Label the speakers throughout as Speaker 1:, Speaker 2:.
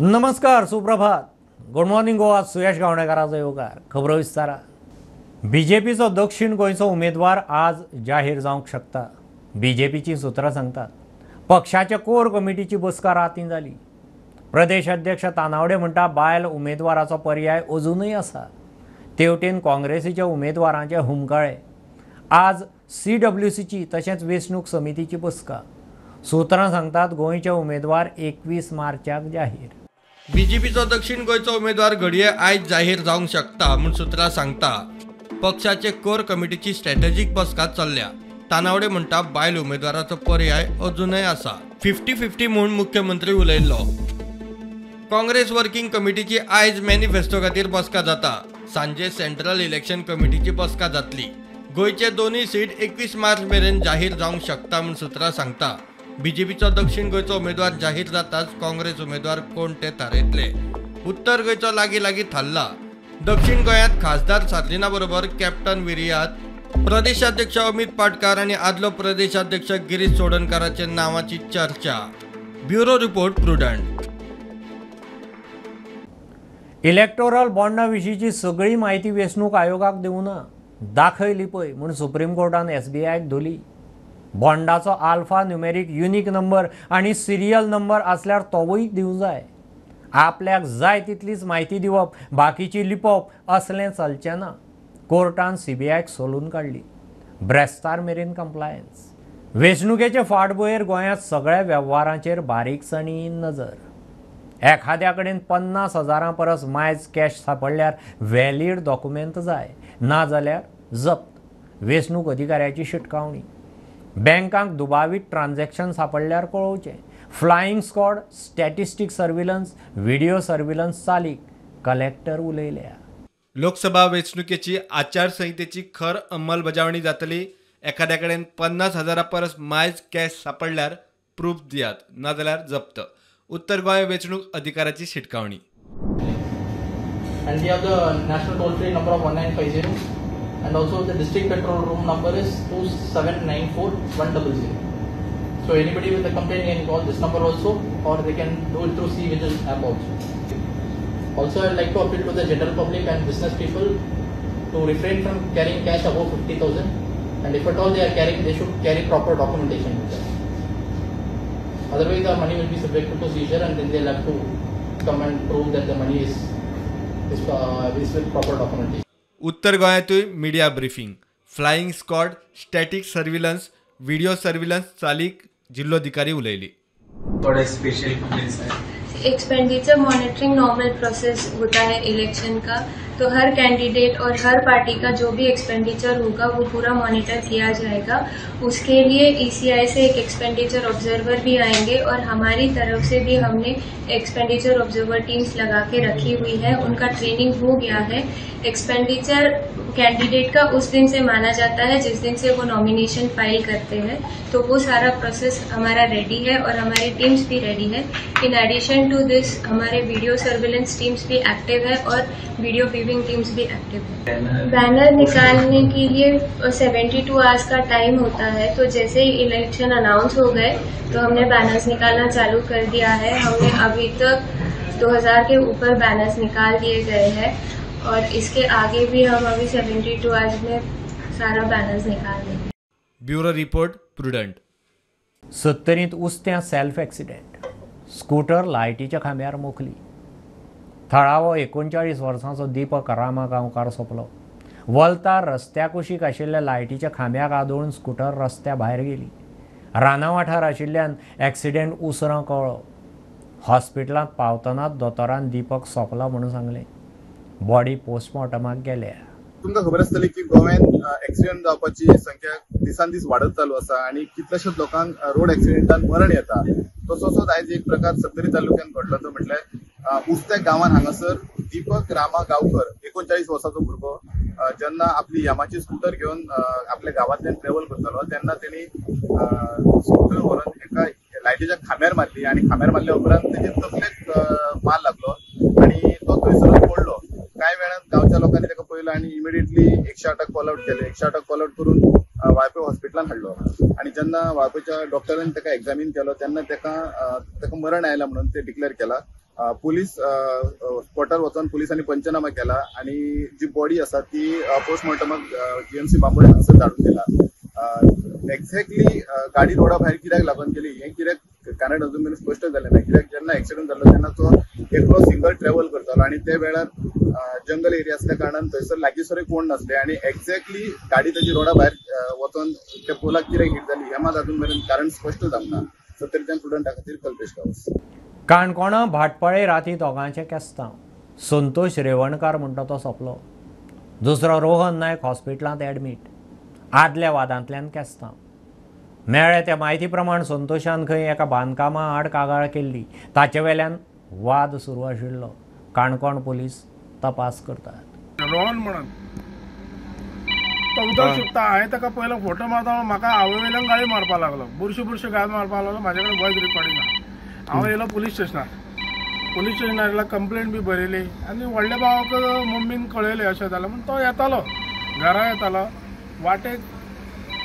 Speaker 1: नमस्कार, सुप्रभात. Good morning Goa. Suyash गावणेकाराचो येवकार. खबरो विस्तारा. बीजेपीचो दक्षिण गोंयचो उमेदवार आज जाहीर जावंक शकता. बीजेपीची सुत्रां सांगतात. पक्षाच्या कोर कमिटीची बसका रातीं जाली. प्रदेश अध्यक्ष तानावडे म्हणटा बायल उमेदवाराचो पर्याय अजूनय आसा. तेवटेन काँग्रेसीच्या उमेदवारांचे हुमकळे. आज CWCची तशेंच वेंचणूक समितीची बसका. सुत्रां सांगतात गोंयचे उमेदवार 21 मार्चाक जाहीर.
Speaker 2: बीजेपीचो दक्षिण गोंयचो उमेदवार घडये आयज जाहीर जावंक शकता म्हूण सुत्रां सांगता. पक्षाचे कोर कमिटीची स्ट्रॅटेजीक बसका चल्ल्या. तानावडे म्हणटा बायल उमेदवाराचो पर्याय अजूनय आसा. 50-50 म्हूण मुख्यमंत्री उलयल्लो. काँग्रेस वर्किंग कमिटीची आयज मॅनिफेस्टो खातीर बसका जाता. सांजे सेंट्रल इलेक्शन कमिटीची बसका जातली. गोंयचे दोनूय सीट 21 मार्च मेरेन जाहीर जावंक शकता म्हूण सुत्रां सांगता. बीजेपीचो दक्षिण गोंयचो उमेदवार जाहीर जाताच काँग्रेस उमेदवार कोण ते थारयतले. उत्तर गोंयचो लागीं थारला. दक्षिण गोंयांत खासदार सार्जिना बरोबर कॅप्टन विरियात, प्रदेशाध्यक्ष अमित पाटकार आनी आदलो प्रदेशाध्यक्ष गिरीश चोडणकाराचे नावाची चर्चा. Bureau report prudent.
Speaker 1: इलेक्टोरल बॉन्डा विशींची सगळी माहिती वेंचणूक आयोगाक दिवना. दाखयली पळय म्हूण सुप्रीम कोर्टान SBIक धोली. बॉन्डाचो आल्फा न्युमेरीक युनिक नंबर आनी सिरियल नंबर आसल्यार तोवूय दिवं जाय. आपल्याक जाय तितलीच म्हायती दिवप, बाकीची लिपोवप असलें चलचें ना. कोर्टान CBIक सोलून काडली. ब्रेस्तार मेरेन कंप्लायन्स. वेंचणुकेचे फाटभुंयेर गोंयांत सगळ्या वेव्हारांचेर बारीकसाणीन नजर. एखाद्या कडेन 50,000 परस मायज कॅश सापडल्यार व्हॅलीड डॉक्युमेंट जाय, ना जाल्यार जप्त. वेंचणूक अधिकाऱ्याची शिटकावणी. बँकांक दुबावीत transaction सापडल्यार कळोवचें. Flying squad, statistic surveillance, video surveillance चालीक. कलेक्टर उलयल्या.
Speaker 2: लोकसभा वेंचणुकेची आचारसंहितेची खर अंमलबजावणी जातली. एखाद्या कडेन 50,000 परस मायज कॅश सापडल्यार प्रूफ दियात, ना जाल्यार जप्त. उत्तर गोंय वेंचणूक अधिकाऱ्याची शिटकावणी.
Speaker 3: And we have the national toll free number of 1950, and also the district control room number is 2794-100. So anybody with a complaint can call this number also, or they can do it through C-Vigil app also. Also, I'd like to appeal to the general public and business people to refrain from carrying cash above 50,000, and if at all they are carrying, they should carry proper documentation with them. Otherwise, the money will be subject to seizure, and then they'll have to come and prove that the money is with proper documentation.
Speaker 2: उत्तर गोंयांतूय media briefing. Flying squad, static surveillance, video surveillance चालीक जिल्लोधिकारी उलयली.
Speaker 4: थोड़े special complaints हैं.
Speaker 5: Expenditure monitoring normal process होता है election का, तो हर कैंडिडेट और हर पार्टी का जो भी एक्सपेंडिचर होगा वो पूरा मॉनिटर किया जाएगा. उसके लिए ECI से एक एक्सपेंडिचर ऑब्जर्वर भी आएंगे और हमारी तरफ से भी हमने एक्सपेंडिचर ऑब्जर्वर टीम्स लगा के रखी हुई है. उनका ट्रेनिंग हो गया है. एक्सपेंडिचर कैंडिडेट का उस दिन से माना जाता है जिस दिन से वो नॉमिनेशन फाइल करते हैं. तो वो सारा प्रोसेस हमारा रेडी है और हमारी टीम्स भी रेडी है. इन एडिशन टू दिस हमारे वीडियो सर्विलेंस टीम्स भी एक्टिव है और वीडियो व्यूइंग टीम्स भी एक्टिव है. बैनर निकालने के लिए 72 आवर्स का टाइम होता है. तो जैसे ही इलेक्शन अनाउंस हो गए तो हमने बैनर्स निकालना चालू कर दिया है. हमने अभी तक 2000 के ऊपर बैनर्स निकाल दिए गए हैं और इसके आगे भी हम अभी 72 आवर्स में सारा बैनर्स निकाल देंगे.
Speaker 2: Bureau report Prudent.
Speaker 1: सत्तरींत उस्त्या सेल्फ एक्सिडेंट. स्कूटर लायटीच्या खांब्यार मोखली. थळावो 39 वर्सांचो दीपक रामा गांवकार सोंपलो. वलतार रस्त्या कुशीक आशिल्ल्या लायटीच्या खांब्याक आदळून स्कूटर रस्त्या भायर गेली. राना वाठार आशिल्ल्यान एक्सिडेंट उसरां कळ्ळो. हॉस्पिटलांत पावतनाच दोतोरान दीपक सोंपलो म्हणून सांगलें. बॉडी पोस्टमॉर्टमाक गेल्या.
Speaker 6: तुमकां खबर आसतली की गोव्यान एक्सिडेंट जावपाची संख्या दिसान दीस वाडत चालू आसा आनी कितलेशेच लोकांक रोड एक्सिडेंटान मरण येता. तसोच आयज एक प्रकार सत्तरी तालुक्यात घडलो तो म्हटल्यार उस्त्या गांवांत हांगासर दीपक रामा गांवकर 39 वर्साचो भुरगो जेन्ना आपली यामाची स्कूटर घेवन आपल्या गांवांतल्यान ट्रॅव्हल करतालो तेन्ना तेणी स्कूटर व्हरून एका लायटीच्या खांब्यार मारली आनी खांब्यार मारल्या उपरांत तेजे तकलेक मार लागलो आनी तो थंयसरूच पडलो. कांय वेळान गांवच्या लोकांनी ताका पळयलो आनी इमिडिएटली 108 कॉल आउट केले. 108 कॉल आउट करून वाळपय हॉस्पिटलान हाडलो आनी जेन्ना वाळपयच्या डॉक्टरांनी ताका एक्झामीन केलो तेन्ना ताका मरण आयला म्हणून ते डिक्लेअर केला. पुलीस स्पॉटार वचून पुलिसांनी पंचनामा केला आणि जी बॉडी आसा ती पोस्टमॉर्टमाक जीएमसी बांबोळे हांगासर धाडून दिला. एक्झॅक्टली गाडी रोडा भायर कित्याक लागून गेली हें कित्याक कारण अजून मेरेन स्पश्ट जालें ना. कित्याक जेन्ना एक्सिडंट जाल्लो तेन्ना तो एकलो सिंगल ट्रॅव्हल करतालो आणि त्या वेळार जंगल एरिया असल्या कारणान थंयसर लागींसर कोण नासले आणि एक्झॅक्टली गाडी ताची रोडा भायर वचून त्या पोलाक कित्याक हिट जाली हें मात अजून मेरेन कारण स्पश्ट जावना. सो तरी स्टुडंटा खातीर कल्पेश गांवस.
Speaker 1: काणकोणा भाटपाळे राती दोगांचे केस्तांव. संतोष रेवणकार म्हणटा तो सोंपलो. दुसरो रोहन नायक हॉस्पिटलांत एडमीट. आदल्या वादांतल्यान केस्तांव. मेळ्ळे त्या म्हायती प्रमाण संतोशान खंय एका बांदकामा आड कागाळ केल्ली. ताचे वेल्यान वाद सुरू आशिल्लो. काणकोण पुलीस तपास करतात.
Speaker 7: रोहन म्हणून तो उदक शिकता. हांवें ताका पयलो फोटो मारता म्हाका आवय वयल्यान गाळी मारपाक लागलो. बुरशी गाळी मारपाक लागलो. म्हाजे कडेन वॉयस रिकॉर्डिंग ना. हांव येयलो पुलीस स्टेशनार येयला कंप्लेंट बी बरयली आनी व्हडल्या भावाक मम्मीन कळयलें अशें जालें म्हणून तो येतालो घरा येतालो. वाटेक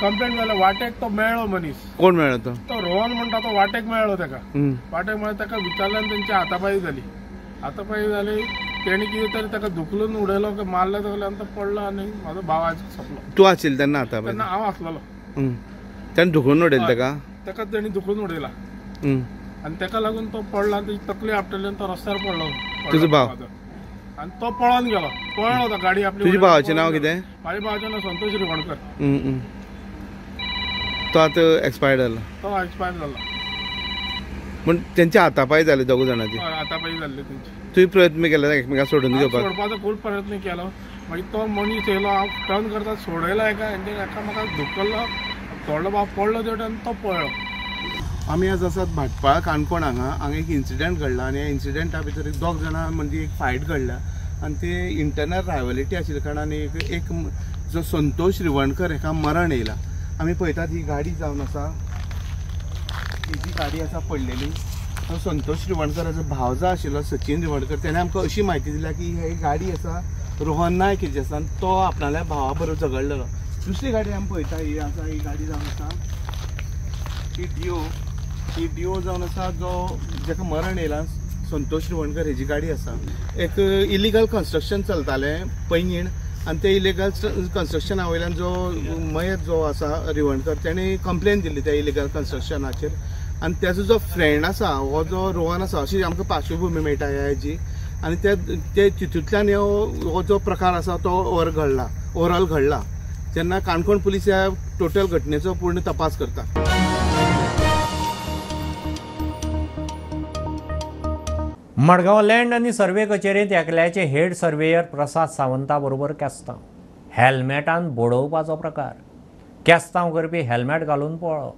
Speaker 7: कंप्लेंट जाल्यार वाटेक तो मेळ्ळो मनीस.
Speaker 8: कोण मेळ्ळो तो?
Speaker 7: तो रोहन म्हणटा तो वाटेक मेळ्ळो ताका. वाटेक मेळ्ळो ताका विचारल्यान तेंची हातापायी जाली. तेणी कितें तरी ताका धुकलून उडयलो मारले तकल्यान तो पडलो आनी म्हाजो भाव आज सोंपलो.
Speaker 8: तूं आशिल्लो तेन्ना हातापायी?
Speaker 7: तेन्ना हांव आसलोलो.
Speaker 8: तेन्ना धुकलून उडयलो
Speaker 7: ताका तेणी धुकलून उडयला आनी ताका लागून तो पडला. तेजी तकली आपटली आनी तो रस्त्यार पडलो.
Speaker 8: तुजो भाव?
Speaker 7: आनी तो पळोन गेलो. पळयलो तो गाडी आपली.
Speaker 8: तुज्या भावाचें नांव कितें?
Speaker 7: म्हाज्या भावाचें नांव संतोष रेवणकर.
Speaker 8: तो आतां एक्सपायर्ड जालो?
Speaker 7: तो एक्सपायर जालो.
Speaker 8: पूण तेंच्या हातापायी जाले दोग जाणांची?
Speaker 7: हातापायी जाल्ले तेंची.
Speaker 8: तुवें प्रयत्न केला एकमेकांक सोडून घेवपाक?
Speaker 7: सोडपाचो खूब प्रयत्न केलो. मागीर तो मनीस येयलो. हांव टर्न करता सोडयलो एका म्हाका धुकल्लो. थोडो भाव पडलो त्या टायम तो पळलो.
Speaker 8: आमी आज आसात भाटपाळ काणकोण हांगा एक इन्सिडंट घडला आनी ह्या इन्सिडंटा भितर दोग जाणां म्हणजे एक फायट घडला आनी ते इंटरनल रायवलिटी आशिल्ल्या कारणान एक जो संतोष रिवणकर हेका मरण येयला. आमी पळयतात ही गाडी जावन आसा. ही जी गाडी आसा पडलेली तो संतोष रिवणकराचो भावजो आशिल्लो सचिन रिवणकर. तेणें आमकां अशी म्हायती दिल्या की ही गाडी आसा रोहन नायक जी आसा तो आपणाल्या भावा बरोबर झगडलेलो. दुसरी गाडी आमी पळयता ही आसा. ही गाडी जावन आसा ही डिओ जावन आसा जो जेका मरण येयला संतोष रिवणकर हेजी गाडी आसा. एक इलिगल कन्स्ट्रक्शन चलतालें पैंगीण आनी ते इलिगल कन्स्ट्रक्शना वयल्यान जो मयत जो आसा रिवणकर तेणें कंप्लेन दिल्ली त्या इलिगल कन्स्ट्रक्शनाचेर आनी तेजो जो फ्रेंड आसा हो जो रोहन आसा अशी आमकां पार्श्वभूमी मेळटा ह्या हेजी. आनी ते तितूंतल्यान हो जो प्रकार आसा तो ओवरऑल घडला. जेन्ना काणकोण पुलीस ह्या टोटल घटनेचो पूर्ण तपास करता.
Speaker 1: मडगांव लँड आनी सर्वे कचेरींत एकल्याचे हेड सर्वेयर प्रसाद सावंता बरोबर केस्तांव. हेल्मेटान बोडोवपाचो प्रकार. केस्तांव करपी हेल्मेट घालून पळो.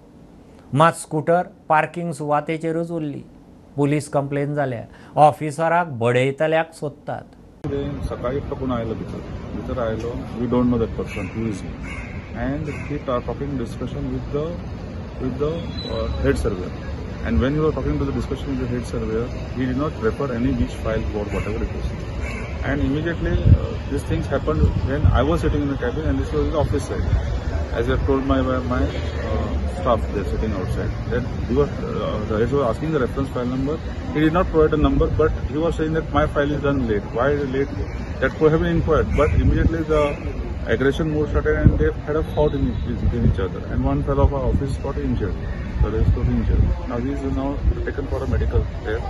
Speaker 1: मात स्कूटर पार्किंग सुवातेचेरूच उरली. पुलीस कंप्लेन जाल्या. ऑफिसराक बडयतल्याक सोदतात.
Speaker 9: सकाळी टोकून आयलो भितर आयलो. We don't know that person who is and he talking discussion with the head surveyor. And when you were talking to the discussion with the head surveyor, he did not refer any which file for whatever it was. And immediately these things happened when I was sitting in the cabin and this was the office side. As I told my staff, they're sitting outside. Then he was, the head was asking the reference file number. He did not provide a number, but he was saying that my file is done late. Why is it late? That could have been inquired. But immediately the aggression mode started and they had a fight in each other. And one fellow of our office got injured. So they got injured. Now he is now taken for a medical care.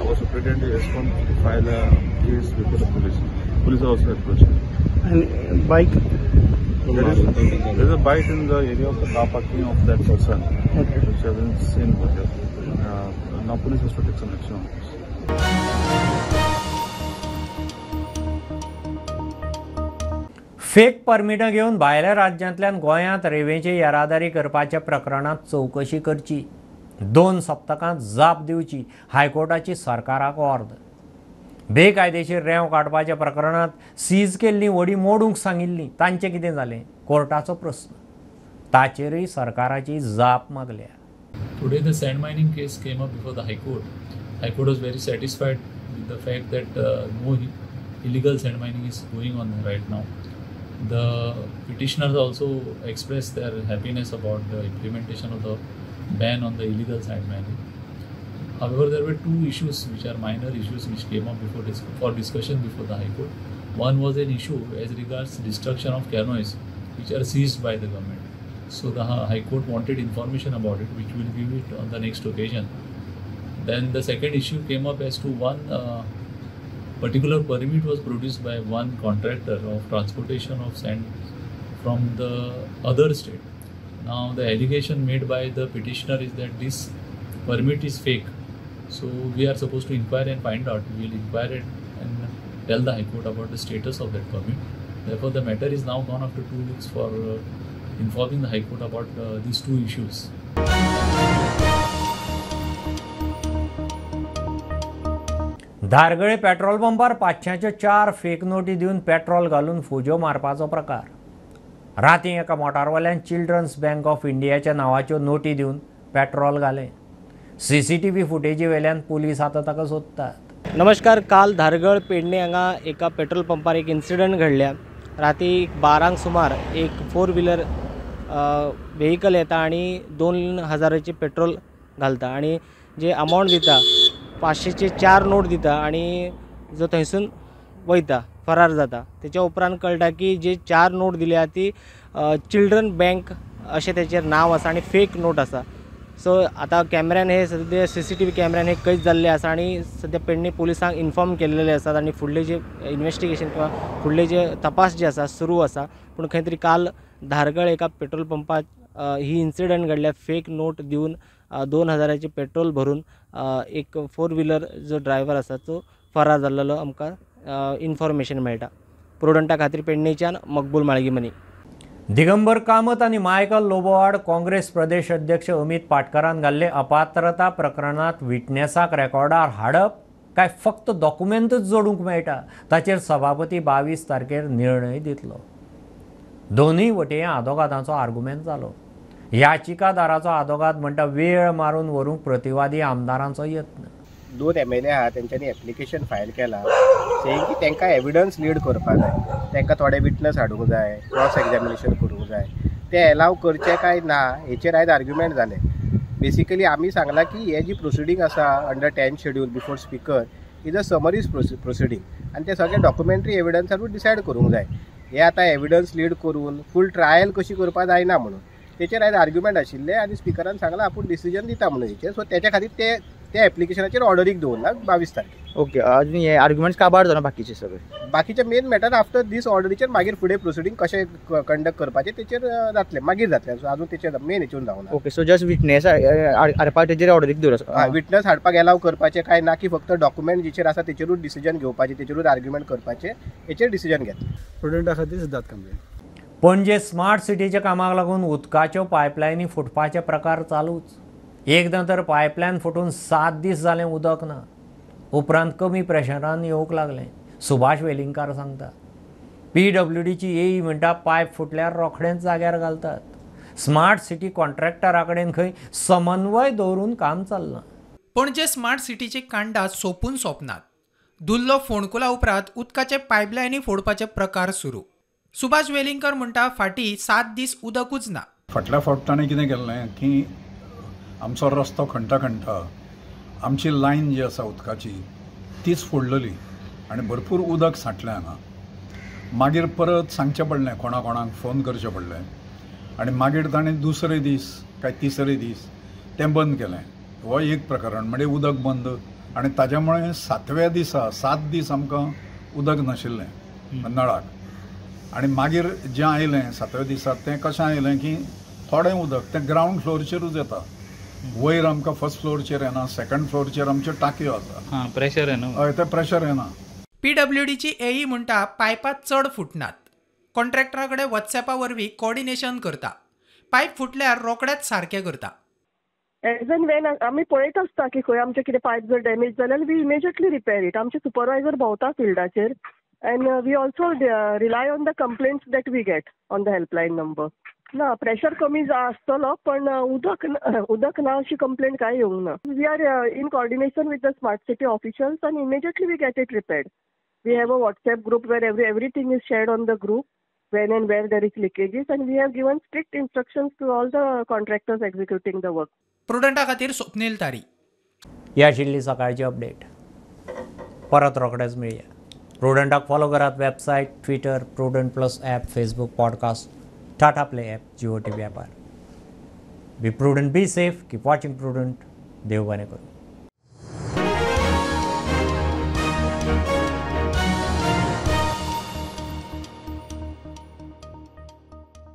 Speaker 9: Our superintendent has gone to file a case with the police. Police are also approaching.
Speaker 8: And bike?
Speaker 9: There is a bike in the area of the car parking of that person, which has been seen over there. Now police has to take some action on this.
Speaker 1: Fake परमिटां घेवन भायल्या राज्यांतल्यान गोंयांत रेंवेची येरादारी करपाच्या प्रकरणांत चवकशी करची. 2 सप्तकांत जाप दिवची. हायकोर्टाची सरकाराक ऑर्डर. बेकायदेशीर रेंव काडपाच्या प्रकरणांत सीज केल्लीं व्हडीं मोडूंक सांगिल्लीं तांचें कितें जालें? कोर्टाचो प्रस्न. ताचेरय सरकाराची जाप मागल्या.
Speaker 10: Today the sand mining case came up before the High Court. High Court was very satisfied with the fact that no illegal sand mining is going on right now. The petitioners also expressed their happiness about the implementation of the ban on the illegal sand mining. However, there were two issues which are minor issues which came up for discussion before the High Court. One was an issue as regards destruction of canoes which are seized by the government. So the High Court wanted information about it, which will give it on the next occasion. Then the second issue came up as to one particular permit was produced by one contractor of transportation of sand from the other state. Now the allegation made by the petitioner is that this permit is fake. So we are supposed to inquire and find out. We will inquire and tell the High Court about the status of that permit. Therefore, the matter is now gone after 2 weeks for informing the High Court about these two issues.
Speaker 1: धारगळे petrol पंपार 500च्यो 4 fake नोटी दिवन petrol घालून फुजो मारपाचो प्रकार. रातीं एका मोटारवाल्यान चिल्ड्रन्स बँक ऑफ इंडियाच्या नांवाच्यो नोटी दिवन पेट्रोल घालें. CCTV फुटेजी वेल्यान पुलीस आतां ताका सोदतात.
Speaker 11: नमस्कार. काल धारगळ पेडणे हांगा एका पेट्रोल पंपार एक इन्सिडंट घडल्या. राती 12 सुमार एक 4 व्हिलर व्हेकल येता आणि 2000चे पेट्रोल घालता आणि जे अमाउंट दिता 500चे 4 नोट दिता आणि जो थंयसून वयता फरार जाता. तेच्या उपरांत कळटा की जे 4 नोट दिल्या ती चिल्ड्रन बँक अशें तेचेर नांव आसा आणि फेक नोट आसा. सो आता कॅमेऱ्यान हे सद्या CCTV कॅमेऱ्यान हे कैद जाल्ले आसा आणि सद्या पेडणे पुलिसांक इन्फॉर्म केलेले आसात आणि फुडले जे इन्व्हेस्टिगेशन किंवा फुडले जे तपास जे आसा सुरू आसा. पूण खंय तरी काल धारगळ एका पेट्रोल पंपात ही इन्सिडंट घडल्या. फेक नोट दिवन 2000चे पेट्रोल भरून एक 4 व्हिलर जो ड्रायव्हर आसा तो फरार जाल्लो आमकां इन्फॉर्मेशन मेळटा. प्रुडंटा खातीर पेडणेच्यान मकबूल माळगीमनी.
Speaker 1: दिगंबर कामत आणि मायकल लोबोवाड काँग्रेस प्रदेश अध्यक्ष अमित पाटकरान घाल्ले अपात्रता प्रकरणात विटनेसाक रेकॉर्डार हाडप काय फक्त डॉक्युमेंटच जोडूंक मेळटा ताचेर सभापती 22 तारखेर निर्णय दितलो. दोनूय वटेन आदोगादांचो आर्ग्युमेंट जालो. याचिकादाराचो आदोगाद म्हणटा वेळ मारून व्हरूंक प्रतिवादी आमदारांचो यत्न.
Speaker 12: 2 MLA आहा तेंच्यांनी एप्लिकेशन फायल केला सेईंग की तांकां एविडन्स लीड करपाक जाय, तांकां थोडे विटनस हाडूंक जाय, क्रॉस एक्झामिनेशन करूंक जाय. ते एलाव करचे काय ना हेचेर आयज आर्ग्युमेंट जाले. बेसिकली आमी सांगला की हे जी प्रोसिडींग आसा under 10 schedule before speaker is a summaries proceeding आनी ते सगळे डॉक्युमेंटरी एविडन्सारूच डिसायड करूंक जाय. हे आतां एविडन्स लीड करून फूल ट्रायल कशी करपाक जायना म्हणून तेचेर आयज आर्ग्युमेंट आशिल्ले आनी स्पिकरान सांगला आपूण डिसिजन दिता म्हणून हेचेर. सो तेच्या खातीर ते एप्लिकेशनाचेर ऑर्डरीक दवरला 22 तारखेर.
Speaker 11: ओके. अजून हे आर्ग्युमेंट्स काबार जावन बाकीचे सगळे
Speaker 12: बाकीचे मेन मॅटर आफ्टर दीस ऑर्डरीचेर मागीर फुडें प्रोसिडींग कशें कंडक्ट करपाचें तेचेर जातलें मागीर जातलें. सो अजून तेचेर मेन हेचून जावना.
Speaker 11: ओके. सो जस्ट विटनेस हाडपाक तेचेर ऑर्डरीक दवरला.
Speaker 12: विटनस हाडपाक एलाव करपाचें काय ना की फक्त डॉक्युमेंट जेचेर आसा तेचेरूच डिसिजन घेवपाचें तेचेरूच आर्ग्युमेंट करपाचें हेचेर डिसिजन घेतलें.
Speaker 13: स्टुडंटा खातीर सिद्धांत कांबळे.
Speaker 1: पणजे स्मार्ट सिटीच्या कामाक लागून उदकाच्यो पायपलायनी फुटपाचे प्रकार चालूच. एकदां तर पायपलायन फुटून 7 दीस जालें उदक ना. उपरांत कमी प्रेशरान येवंक लागलें. सुभाष वेलिंगकार सांगता. PWDची AE म्हणटा पायप फुटल्यार रोखडेंच जाग्यार घालतात. स्मार्ट सिटी कॉन्ट्रॅक्टरा कडेन खंय समन्वय दवरून काम चल्लां.
Speaker 14: पणजे स्मार्ट सिटीची कांडा सोंपून सोंपनात. धुल्लो फोंडकुला उपरांत उदकाचे पायपलायनी फोडपाचे प्रकार सुरू. सुभाष वेलिंगकर म्हणटा फाटीं 7 दीस उदकूच ना.
Speaker 13: फाटल्या फावट ताणें कितें केल्लें की आमचो रस्तो खणटा आमची लायन जी आसा उदकाची तीच फोडलेली आनी भरपूर उदक सांठलें हांगा. मागीर परत सांगचें पडलें कोणाक फोन करचें पडलें आनी मागीर ताणें दुसरे दीस काय तिसरे दीस तें बंद केलें. हो एक प्रकरण म्हणजे उदक बंद आनी ताज्या मुळे 7व्या दिसा 7 दीस आमकां उदक नाशिल्लें नळाक. आनी मागीर जें आयलें 7व्या दिसा तें कशें आयलें की थोडें उदक तें ग्रावंड फ्लोरचेरूच येता. वयर आमकां फर्स्ट फ्लोरचेर येना, सेकंड फ्लोरचेर आमच्यो टाकयो आसा.
Speaker 10: प्रेशर येना.
Speaker 13: हय तें प्रेशर येना.
Speaker 14: PWDची AE म्हणटा पायपात चड फुटनात. कॉन्ट्रॅक्टरा कडेन WhatsApp वरवीं कोऑर्डिनेशन करता. पायप फुटल्यार रोखडेच सारकें करता.
Speaker 15: एज एन वेन आमी पळयत आसता की खंय आमचें कितें पायप जर डॅमेज जाल्यार वी इमिजिएटली रिपेर इट. आमचे सुपरवायझर भोंवता फिल्डाचेर and we also rely on the complaints that we get on the helpline number. ना प्रेशर कमी आसतलो पण उदक ना अशी कंप्लेंट काय येवंक ना. We are in coordination with the smart city officials and immediately we get it repaired. We have a WhatsApp group where everything is shared on the group when and where there is leakages and we have given strict instructions to all the contractors executing the work.
Speaker 14: प्रुडंटा खातीर स्वप्नील तारी.
Speaker 1: ही आशिल्ली सकाळची update. परत रोखडेच मेळया. प्रुडंटाक follow करात. Website, Twitter, Prudent plus app, Facebook, podcast, Tata play app, Jio TV ॲपार. Be Prudent, be safe, keep watching Prudent. देव बरें करूं.